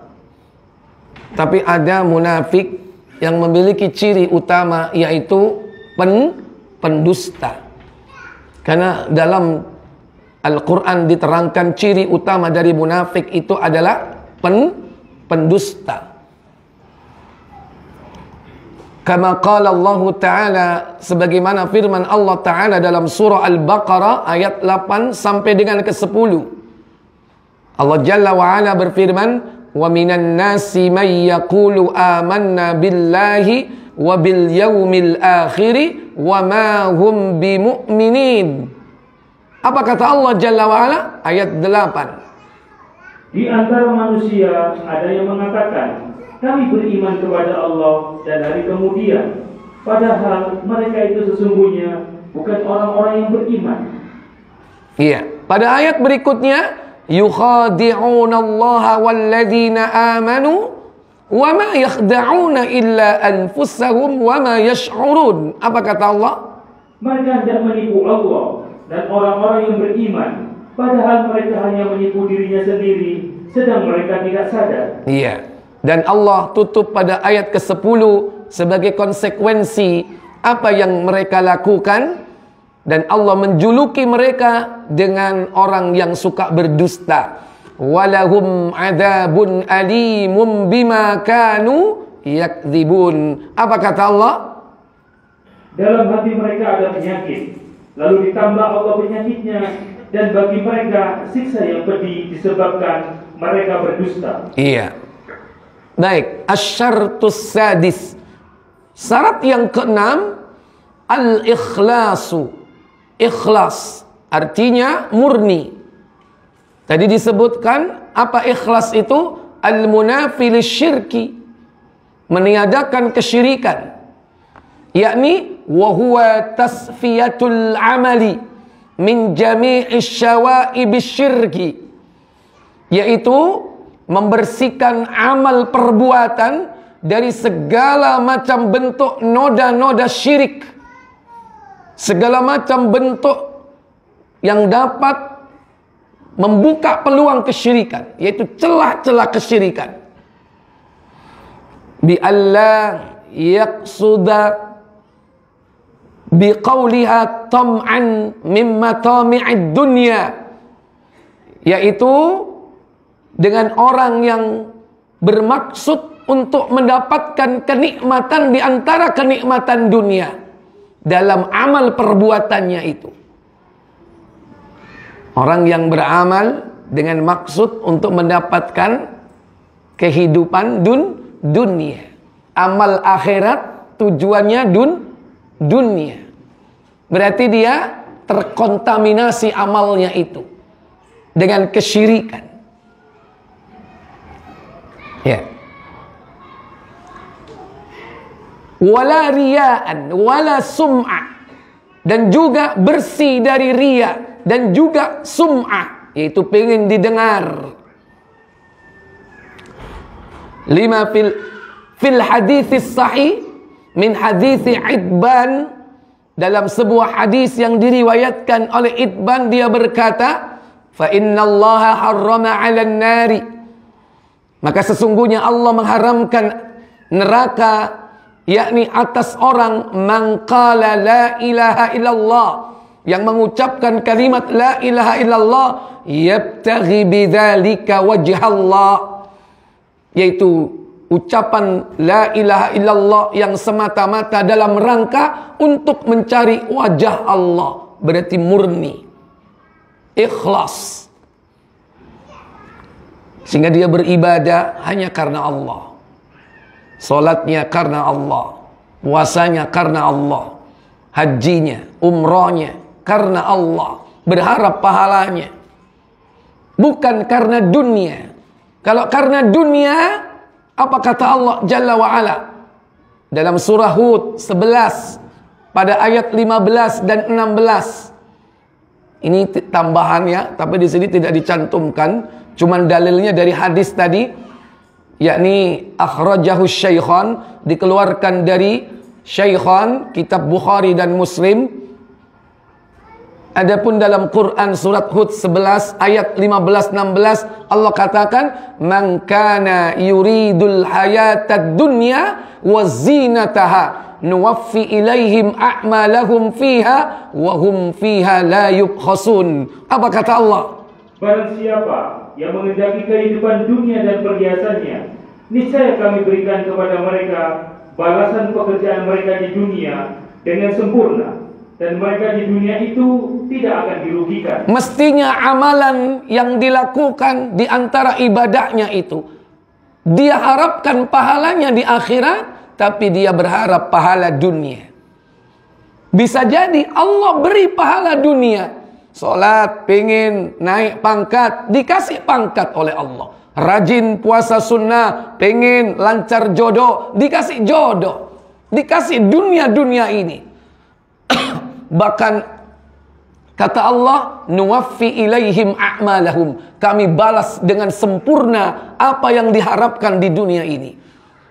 tapi ada munafik yang memiliki ciri utama, yaitu pendusta. Karena dalam Al-Quran diterangkan ciri utama dari munafik itu adalah pendusta. Kama qala Allah Ta'ala, sebagaimana firman Allah Ta'ala dalam surah Al-Baqarah ayat 8 sampai dengan ke-10. Allah Jalla wa'ala berfirman, wa minan nasi may yaqulu amanna billahi wa bil yaumil akhiri wa ma hum bimu'minin. Apa kata Allah Jalla wa'ala? Ayat 8. Di antara manusia ada yang mengatakan, kami beriman kepada Allah dan hari kemudian, padahal mereka itu sesungguhnya bukan orang-orang yang beriman. Iya. Pada ayat berikutnya, yukhadi'una Allah walladzina amanu wa ma yakhda'una illa anfusahum wa ma yash'urun. Apa kata Allah? Mereka hendak menipu Allah dan orang-orang yang beriman, padahal mereka hanya menipu dirinya sendiri, sedang mereka tidak sadar. Iya. Dan Allah tutup pada ayat ke-10 sebagai konsekuensi apa yang mereka lakukan. Dan Allah menjuluki mereka dengan orang yang suka berdusta. Walahum adzabun alimum bima kanu yakdzibun. Apa kata Allah? Dalam hati mereka ada penyakit, lalu ditambah Allah penyakitnya, dan bagi mereka siksa yang pedih disebabkan mereka berdusta. Iya. Baik, asyartus sadis. Syarat yang keenam, al-ikhlasu. Ikhlas artinya murni. Tadi disebutkan apa ikhlas itu? Al-munafi lisyirki, meniadakan kesyirikan. Yakni wa huwa tasfiyatul amali min jami'i syawa'ib syirki, yaitu membersihkan amal perbuatan dari segala macam bentuk noda-noda syirik, segala macam bentuk yang dapat membuka peluang kesyirikan, yaitu celah-celah kesyirikan. Bi alla yaqsuda biqauliha tam'an mimma tami'id dunya, yaitu dengan orang yang bermaksud untuk mendapatkan kenikmatan di antara kenikmatan dunia dalam amal perbuatannya itu. Orang yang beramal dengan maksud untuk mendapatkan kehidupan dunia. Amal akhirat tujuannya dunia. Berarti dia terkontaminasi amalnya itu dengan kesyirikan. Ya. Wala riya'an, wala sum'ah. Dan juga bersih dari riya dan juga sum'ah, yaitu pengen didengar. Lima fil hadits sahih min hadits Itban, dalam sebuah hadis yang diriwayatkan oleh Itban, dia berkata, fa innallaha harrama 'alan nari, maka sesungguhnya Allah mengharamkan neraka, yakni atas orang man qala la ilaha illallah, yang mengucapkan kalimat la ilaha illallah yabtaghi bidzalika wajhallah, yaitu ucapan la ilaha illallah yang semata-mata dalam rangka untuk mencari wajah Allah. Berarti murni, ikhlas, sehingga dia beribadah hanya karena Allah. Salatnya karena Allah, puasanya karena Allah, hajinya, umrohnya karena Allah, berharap pahalanya, bukan karena dunia. Kalau karena dunia, apa kata Allah Jalla wa'ala dalam surah Hud 11 pada ayat 15 dan 16? Ini tambahannya, tapi di sini tidak dicantumkan, cuman dalilnya dari hadis tadi, yakni akhrajahu Syaikhan, dikeluarkan dari Syaikhan, kitab Bukhari dan Muslim. Adapun dalam Quran surat Hud 11 ayat 15-16, Allah katakan, "Man kana yuridul hayatad dunya wa zinataha nuwaffi ilaihim a'malahum fiha wa hum fiha la yubkhasun." Apa kata Allah? Barang siapa yang mengendaki kehidupan dunia dan perhiasannya, niscaya kami berikan kepada mereka balasan pekerjaan mereka di dunia dengan sempurna, dan mereka di dunia itu tidak akan dirugikan. Mestinya amalan yang dilakukan di antara ibadahnya itu, dia harapkan pahalanya di akhirat, tapi dia berharap pahala dunia. Bisa jadi Allah beri pahala dunia. Salat, pengen naik pangkat, dikasih pangkat oleh Allah. Rajin puasa sunnah, pengen lancar jodoh, dikasih jodoh. Dikasih dunia-dunia ini. Bahkan kata Allah, nuwaffi ilaihim a'malahum, kami balas dengan sempurna apa yang diharapkan di dunia ini.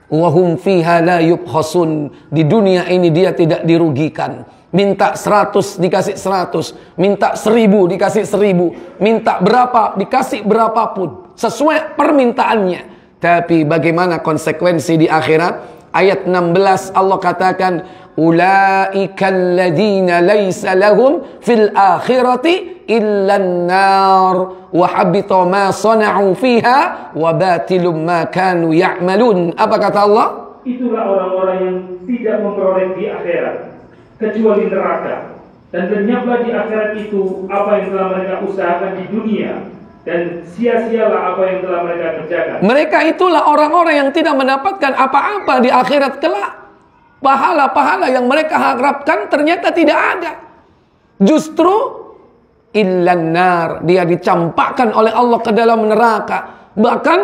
Wa hum fiha la yubkhasun, di dunia ini dia tidak dirugikan. Minta 100 dikasih 100, minta 1000 dikasih 1000, minta berapa dikasih berapapun, sesuai permintaannya. Tapi bagaimana konsekuensi di akhirat? Ayat 16 Allah katakan, ulaikal ladzina laisa lahum fil akhirati illan nar wa habita ma sana'u fiha wa batilum ma kanu ya'malun. Apa kata Allah? Itulah orang-orang yang tidak memperoleh di akhirat kecuali neraka, dan lenyaplah di akhirat itu apa yang telah mereka usahakan di dunia, dan sia-sialah apa yang telah mereka kerjakan. Mereka itulah orang-orang yang tidak mendapatkan apa-apa di akhirat kelak. Pahala-pahala yang mereka harapkan ternyata tidak ada. Justru illan nar, dia dicampakkan oleh Allah ke dalam neraka. Bahkan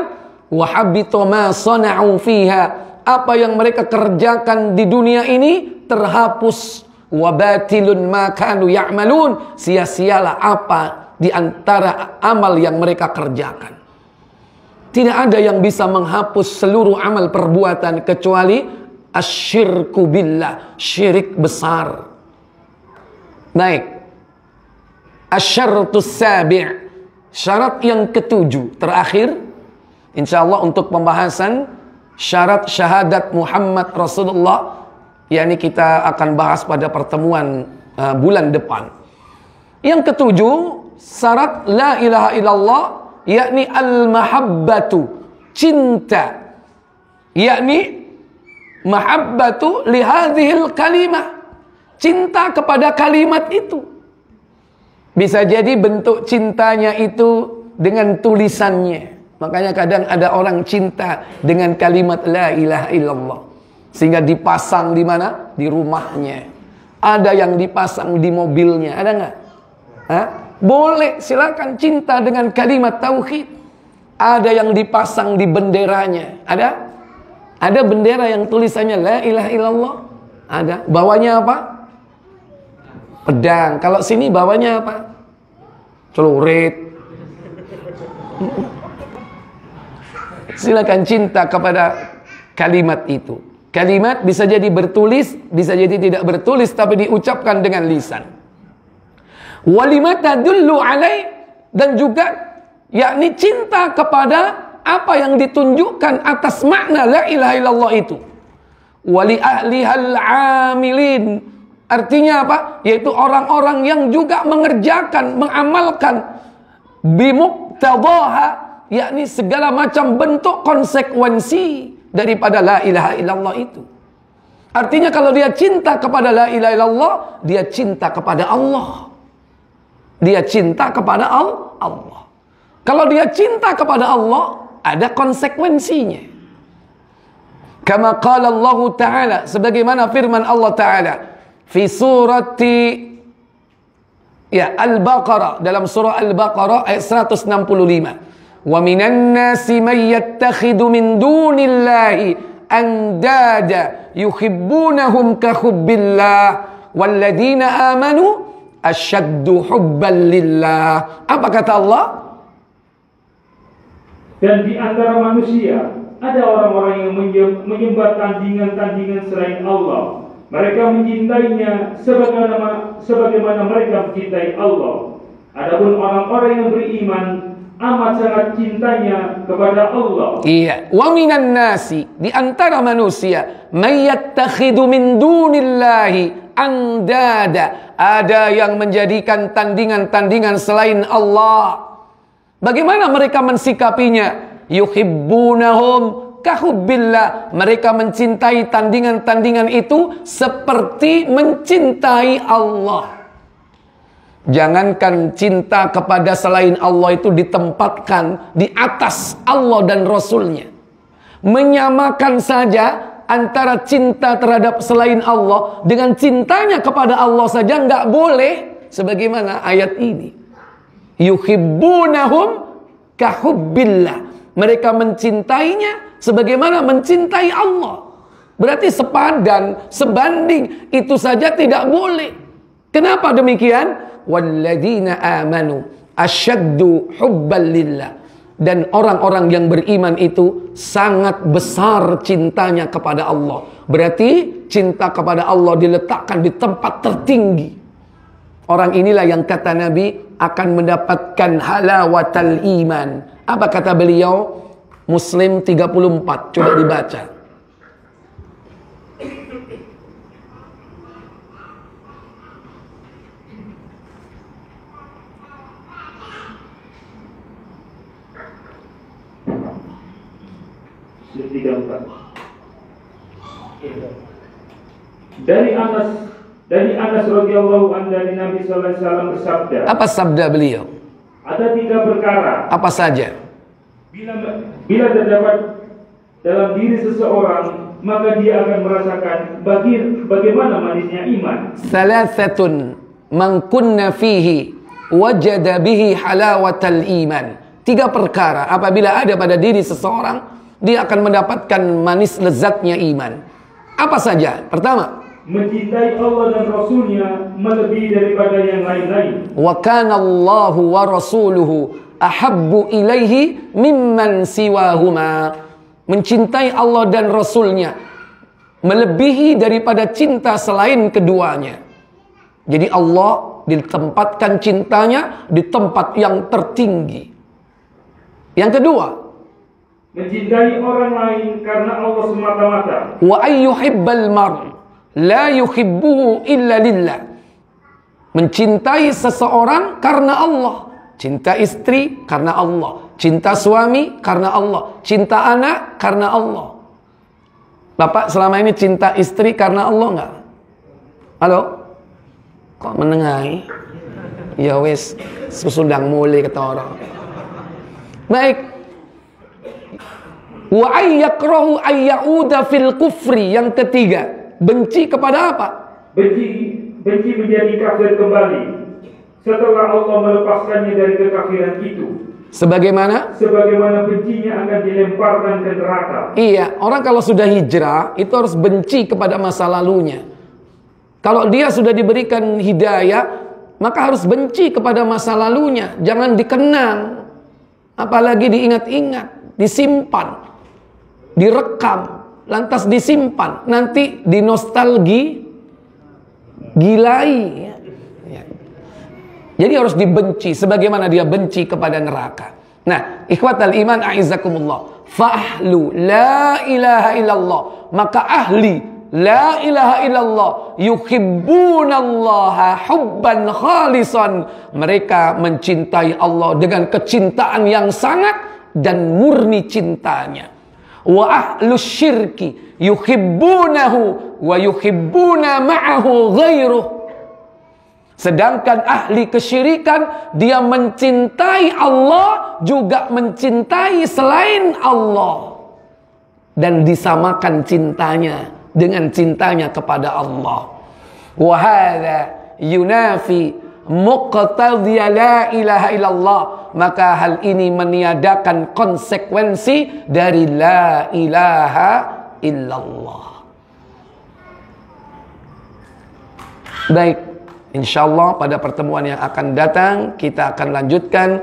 wahabito ma sana'u fiha, apa yang mereka kerjakan di dunia ini terhapus. Wabatilun ma kanu ya'malun, sia-sialah apa di antara amal yang mereka kerjakan. Tidak ada yang bisa menghapus seluruh amal perbuatan kecuali asyirku billah, syirik besar. Baik. Asyaratus sabi', syarat yang ketujuh terakhir insyaallah untuk pembahasan syarat syahadat Muhammad Rasulullah, yakni kita akan bahas pada pertemuan bulan depan. Yang ketujuh, syarat la ilaha illallah, yakni al-mahabbatu, cinta, yakni mahabbatu lihadhil kalimah, cinta kepada kalimat itu. Bisa jadi bentuk cintanya itu dengan tulisannya. Makanya kadang ada orang cinta dengan kalimat la ilaha illallah, sehingga dipasang di mana? Di rumahnya. Ada yang dipasang di mobilnya, ada nggak? Boleh, silakan cinta dengan kalimat tauhid. Ada yang dipasang di benderanya, ada? Ada bendera yang tulisannya la ilaha illallah? Ada. Bawanya apa? Pedang. Kalau sini bawanya apa? Celurit. Silakan cinta kepada kalimat itu. Kalimat bisa jadi bertulis, bisa jadi tidak bertulis, tapi diucapkan dengan lisan. Walimata tadullu alaih, dan juga yakni cinta kepada apa yang ditunjukkan atas makna la ilaha illallah itu. Wali ahlihal amilin, artinya apa? Yaitu orang-orang yang juga mengerjakan, mengamalkan bimuqtadaha, yakni segala macam bentuk konsekuensi daripada la ilaha illallah itu. Artinya kalau dia cinta kepada la ilaha illallah, dia cinta kepada Allah. Dia cinta kepada Allah. Kalau dia cinta kepada Allah, ada konsekuensinya. Kama qala Allah Ta'ala, sebagaimana firman Allah Ta'ala fi surati Al-Baqarah, dalam surah Al-Baqarah ayat 165. Wa minan nasi may yattakhidhu min dunillahi andada yuhibbunahum ka hubbillah walladzina amanu asyaddu hubban lillah. Apa kata Allah? Dan di antara manusia ada orang-orang yang menyembah tandingan-tandingan selain Allah. Mereka mencintainya sebagaimana mereka mencintai Allah. Adapun orang-orang yang beriman amat sangat cintanya kepada Allah. Iya. Wa minan nasi, di antara manusia, may yattakhidhu min dunillahi andada, ada yang menjadikan tandingan-tandingan selain Allah. Bagaimana mereka mensikapinya? Yuhibbunahum kahubbillah, mereka mencintai tandingan-tandingan itu seperti mencintai Allah. Jangankan cinta kepada selain Allah itu ditempatkan di atas Allah dan Rasulnya. Menyamakan saja antara cinta terhadap selain Allah dengan cintanya kepada Allah saja nggak boleh. Sebagaimana ayat ini. Yuhibbunahum kahubbillah, mereka mencintainya sebagaimana mencintai Allah. Berarti sepadan, sebanding, itu saja tidak boleh. Kenapa demikian? Walladzina amanu asyaddu hubban lillah, dan orang-orang yang beriman itu sangat besar cintanya kepada Allah. Berarti cinta kepada Allah diletakkan di tempat tertinggi. Orang inilah yang kata Nabi akan mendapatkan halawatal iman. Apa kata beliau? Muslim 34. Coba dibaca. Dari Anas radhiyallahu anhu, dari Nabi sallallahu alaihi wasallam bersabda. Apa sabda beliau? Ada 3 perkara. Apa saja? Bila terdapat dalam diri seseorang, maka dia akan merasakan bagaimana manisnya iman. Salasatun man kunna fihi wajada bihi halawatal iman. 3 perkara apabila ada pada diri seseorang, dia akan mendapatkan manis lezatnya iman. Apa saja? Pertama, mencintai Allah dan Rasulnya melebihi daripada yang lain-lain. Wa kana Allahu wa rasuluhu ahabbu ilaihi mimman siwahuma. Mencintai Allah dan Rasulnya melebihi daripada cinta selain keduanya. Jadi Allah ditempatkan cintanya di tempat yang tertinggi. Yang kedua, mencintai orang lain karena Allah semata-mata. Wa ayyuhibbal mar' la yuhibbuhu illa lillah. Mencintai seseorang karena Allah. Cinta istri karena Allah. Cinta suami karena Allah. Cinta anak karena Allah. Bapak selama ini cinta istri karena Allah enggak? Halo? Kok menengahi? Ya wes, susudang mulai kata orang. Baik. Wa ayyakrahu ayyauda fil kufri. Yang ketiga, benci kepada apa? Benci menjadi kafir kembali setelah Allah melepaskannya dari kekafiran itu. Sebagaimana bencinya akan dilemparkan ke neraka. Iya, orang kalau sudah hijrah itu harus benci kepada masa lalunya. Kalau dia sudah diberikan hidayah, maka harus benci kepada masa lalunya. Jangan dikenang, apalagi diingat-ingat, disimpan, direkam, lantas disimpan, nanti gilai. Jadi harus dibenci sebagaimana dia benci kepada neraka. Nah, ikhwatal iman a'izzakumullah, fa'ahlu la ilaha illallah, maka ahli la ilaha illallah yuhibbunallaha hubban khalisan, mereka mencintai Allah dengan kecintaan yang sangat dan murni cintanya. wa ahlus syirki yuhibbunahu wa yuhibbuna ma'ahu ghairuh. Sedangkan ahli kesyirikan, dia mencintai Allah juga mencintai selain Allah, dan disamakan cintanya dengan cintanya kepada Allah. Wa hadza yunafi muqtadhiya la ilaha illallah. Maka hal ini meniadakan konsekuensi dari la ilaha illallah. Baik, insyaallah pada pertemuan yang akan datang kita akan lanjutkan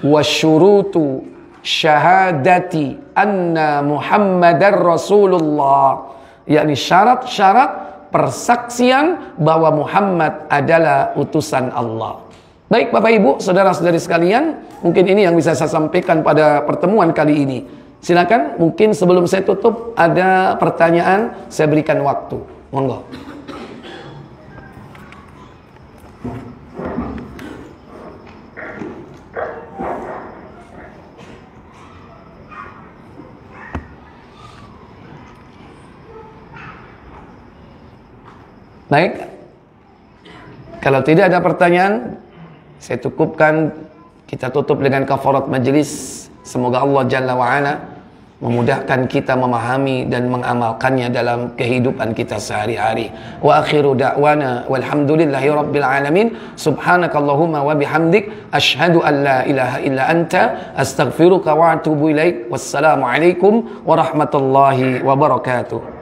wasyurutu syahadati anna Muhammadar Rasulullah, yakni syarat-syarat persaksian bahwa Muhammad adalah utusan Allah. Baik Bapak Ibu, saudara-saudari sekalian, mungkin ini yang bisa saya sampaikan pada pertemuan kali ini. Silakan, mungkin sebelum saya tutup ada pertanyaan, saya berikan waktu. Monggo. Baik, kalau tidak ada pertanyaan, saya cukupkan, kita tutup dengan kafarat majlis. Semoga Allah Jalla wa'ala memudahkan kita memahami dan mengamalkannya dalam kehidupan kita sehari-hari. Wa akhiru da'wana walhamdulillahi rabbil alamin. Subhanakallahumma wa bihamdik asyhadu an la ilaha illa anta astaghfiruka wa atubu ilaik. Wassalamu alaikum warahmatullahi wabarakatuh.